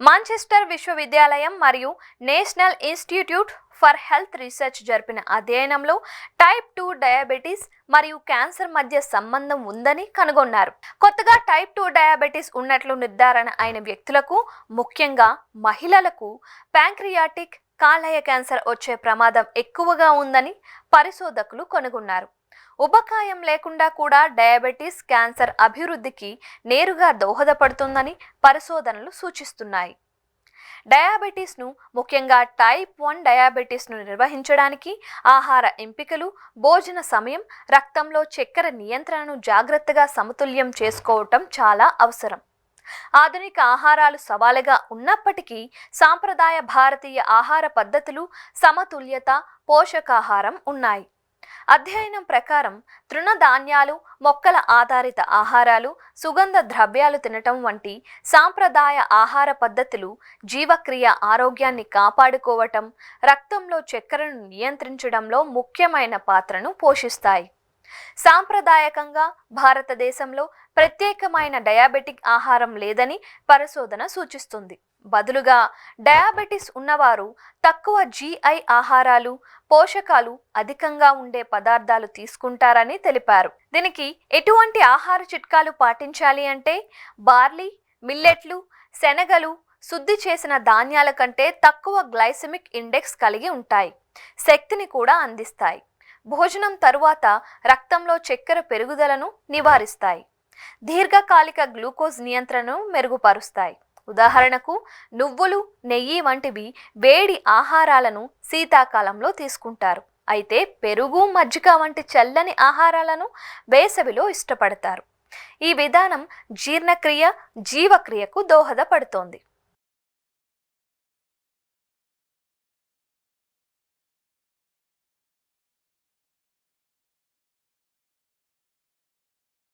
Manchester విశ్వవిద్యాలయం మరియు national institute for health research జరిపిన అధ్యయనంలో టైప్ 2 డయాబెటీస్ మరియు క్యాన్సర్ మధ్య సంబంధం ఉందని కనుగొన్నారు. కొత్తగా టైప్ 2 డయాబెటీస్ ఉన్నట్లు నిర్ధారణ అయిన వ్యక్తులకు, ముఖ్యంగా మహిళలకు ప్యాంక్రియాటిక్ కాలేయ క్యాన్సర్ వచ్చే ప్రమాదం ఎక్కువగా ఉందని పరిశోధకులు కనుగొన్నారు. ఉబకాయం లేకుండా కూడా డయాబెటీస్ క్యాన్సర్ అభివృద్ధికి నేరుగా దోహదపడుతుందని పరిశోధనలు సూచిస్తున్నాయి. డయాబెటీస్ను, ముఖ్యంగా టైప్ 1 డయాబెటీస్ను నిర్వహించడానికి ఆహార ఎంపికలు, భోజన సమయం, రక్తంలో చక్కెర నియంత్రణను జాగ్రత్తగా సమతుల్యం చేసుకోవటం చాలా అవసరం. ఆధునిక ఆహారాలు సవాలుగా ఉన్నప్పటికీ సాంప్రదాయ భారతీయ ఆహార పద్ధతులు, సమతుల్యత, పోషకాహారం ఉన్నాయి. అధ్యయనం ప్రకారం తృణధాన్యాలు, మొక్కల ఆధారిత ఆహారాలు, సుగంధ ద్రవ్యాలు తినటం వంటి సాంప్రదాయ ఆహార పద్ధతులు జీవక్రియ ఆరోగ్యాన్ని కాపాడుకోవటం, రక్తంలో చక్కెరను నియంత్రించడంలో ముఖ్యమైన పాత్రను పోషిస్తాయి. సాంప్రదాయకంగా భారతదేశంలో ప్రత్యేకమైన డయాబెటిక్ ఆహారం లేదని పరిశోధన సూచిస్తుంది. బదులుగా డయాబెటిస్ ఉన్నవారు తక్కువ GI ఆహారాలు, పోషకాలు అధికంగా ఉండే పదార్థాలు తీసుకుంటారని తెలిపారు. దీనికి ఎటువంటి ఆహార చిట్కాలు పాటించాలి అంటే బార్లీ, మిల్లెట్లు, శనగలు శుద్ధి చేసిన ధాన్యాల కంటే తక్కువ గ్లైసెమిక్ ఇండెక్స్ కలిగి ఉంటాయి. శక్తిని కూడా అందిస్తాయి. భోజనం తరువాత రక్తంలో చక్కెర పెరుగుదలను నివారిస్తాయి. దీర్ఘకాలిక గ్లూకోజ్ నియంత్రణను మెరుగుపరుస్తాయి. ఉదాహరణకు నువ్వులు, నెయ్యి వంటివి వేడి ఆహారాలను శీతాకాలంలో తీసుకుంటారు. అయితే పెరుగు, మజ్జిగ వంటి చల్లని ఆహారాలను వేసవిలో ఇష్టపడతారు. ఈ విధానం జీర్ణక్రియ, జీవక్రియకు దోహదపడుతోంది.